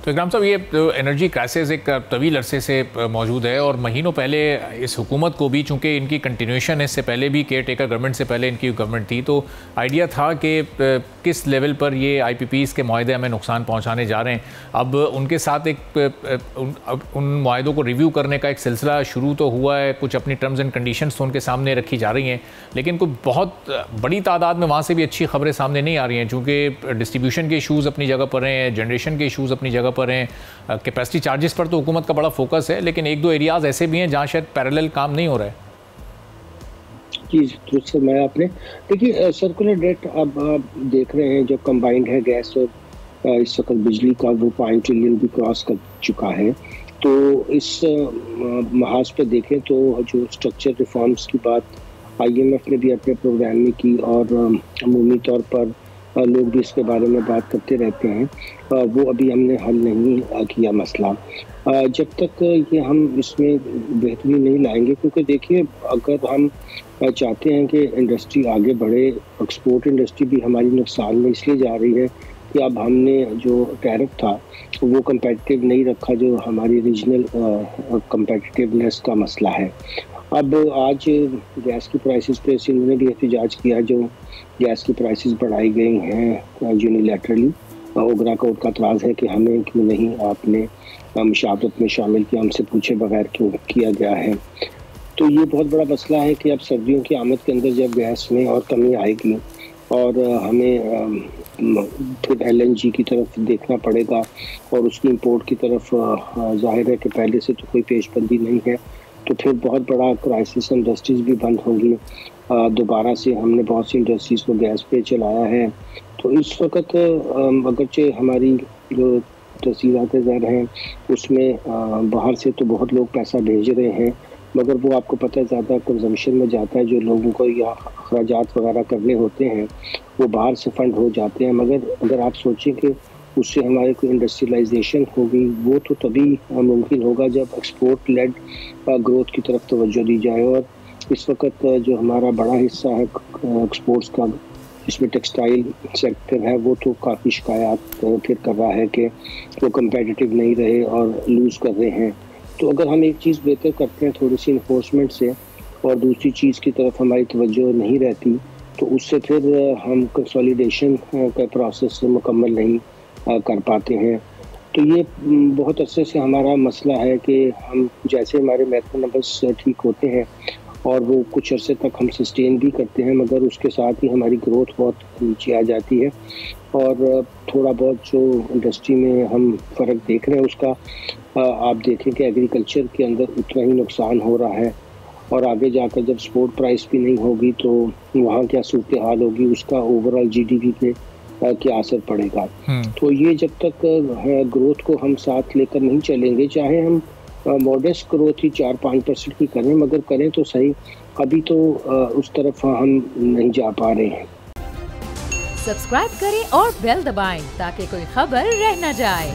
तो इकराम साहब, ये तो एनर्जी क्राइसिस एक तवील अरसे से मौजूद है और महीनों पहले इस हुकूमत को भी, चूँकि इनकी कंटिन्यूशन है, इससे पहले भी केयर टेकर गवर्नमेंट से पहले इनकी गवर्नमेंट थी, तो आइडिया था कि किस लेवल पर ये IPPs के मुआहदे हमें नुकसान पहुँचाने जा रहे हैं। अब उनके साथ उन मुआहदों को रिव्यू करने का एक सिलसिला शुरू तो हुआ है, कुछ अपनी टर्म्स एंड कंडीशंस तो उनके सामने रखी जा रही हैं, लेकिन कोई बहुत बड़ी तादाद में वहाँ से भी अच्छी खबरें सामने नहीं आ रही हैं, चूँकि डिस्ट्रीब्यूशन के इशूज़ अपनी जगह पर हैं, जनरेशन के इशूज़ अपनी जगह पर हैं, कैपेसिटी चार्जेस पर तो हुकूमत का बड़ा फोकस है, लेकिन एक दो एरियाज ऐसे भी हैं जहाँ शायद पैरेलल काम नहीं हो रहा है। जी तो सर, मैं आपने देखिए सर्कुलर डेट अब आप देख रहे हैं, जो कंबाइंड है गैस और इस वक्त बिजली का, वो 5 ट्रिलियन भी क्रॉस कर चुका है। तो इस महाज पे देखें तो जो स्ट्रक्चर रिफॉर्म्स की बात IMF ने भी अपने प्रोग्राम में की और अमूमी तौर पर लोग भी इसके बारे में बात करते रहते हैं, वो अभी हमने हल नहीं किया मसला। जब तक ये हम इसमें बेहतरी नहीं लाएंगे, क्योंकि देखिए अगर हम चाहते हैं कि इंडस्ट्री आगे बढ़े, एक्सपोर्ट इंडस्ट्री भी हमारी नुकसान में इसलिए जा रही है कि अब हमने जो टैरिफ था वो कंपेटिटिव नहीं रखा, जो हमारी रीजनल कंपेटिटिवनेस का मसला है। अब आज गैस की प्राइसेस पे सिंध ने भी एहतजाज किया, जो गैस की प्राइसेस बढ़ाई गई हैं यूनिलैटरली। ओगरा कोर्ट का एतराज़ है कि हमें क्यों नहीं आपने मुशावरत में शामिल किया, हमसे पूछे बगैर क्यों किया गया है। तो ये बहुत बड़ा मसला है कि अब सर्दियों की आमद के अंदर जब गैस में और कमी आएगी और हमें फिर LNG की तरफ देखना पड़ेगा और उसकी इंपोर्ट की तरफ जाहिर है कि पहले से तो कोई पेशबंदी नहीं है, तो फिर बहुत बड़ा क्राइसिस, इंडस्ट्रीज भी बंद होंगी। दोबारा से हमने बहुत सी इंडस्ट्रीज़ को गैस पे चलाया है। तो इस वक्त अगरचे हमारी जो तहसीलात ज़र हैं उसमें बाहर से तो बहुत लोग पैसा भेज रहे हैं, मगर वो आपको पता है ज़्यादा कंजम्पशन में जाता है। जो लोगों को या अखराजात वगैरह करने होते हैं वो बाहर से फंड हो जाते हैं, मगर अगर आप सोचें कि उससे हमारे को इंडस्ट्रियलाइजेशन होगी, वो तो तभी मुमकिन होगा जब एक्सपोर्ट लेड ग्रोथ की तरफ तवज्जो दी जाए। और इस वक्त जो हमारा बड़ा हिस्सा है एक्सपोर्ट्स का, इसमें टेक्सटाइल सेक्टर है, वो तो काफ़ी शिकायत फिर कर रहा है कि वो कंपेटिटिव नहीं रहे और लूज़ कर रहे हैं। तो अगर हम एक चीज़ बेहतर करते हैं थोड़ी सी इन्फोर्समेंट से और दूसरी चीज़ की तरफ हमारी तवज्जो नहीं रहती, तो उससे फिर हम कंसोलिडेशन का प्रोसेस मुकम्मल नहीं कर पाते हैं। तो ये बहुत अरसे से हमारा मसला है कि हम जैसे हमारे मैक्रो नंबर्स ठीक होते हैं और वो कुछ अरसे तक हम सस्टेन भी करते हैं, मगर उसके साथ ही हमारी ग्रोथ बहुत नीचे आ जाती है और थोड़ा बहुत जो इंडस्ट्री में हम फ़र्क देख रहे हैं उसका आप देखें कि एग्रीकल्चर के अंदर उतना ही नुकसान हो रहा है और आगे जाकर जब स्पोर्ट प्राइस भी नहीं होगी तो वहाँ क्या सूरत हाल होगी, उसका ओवरऑल GDP पे क्या असर पड़ेगा। तो ये जब तक ग्रोथ को हम साथ लेकर नहीं चलेंगे, चाहे हम मॉडेस्ट ग्रोथ ही 4-5% की करें, मगर करें तो सही, अभी तो उस तरफ हम नहीं जा पा रहे हैं। सब्सक्राइब करें और बेल दबाएं ताकि कोई खबर रह न जाए।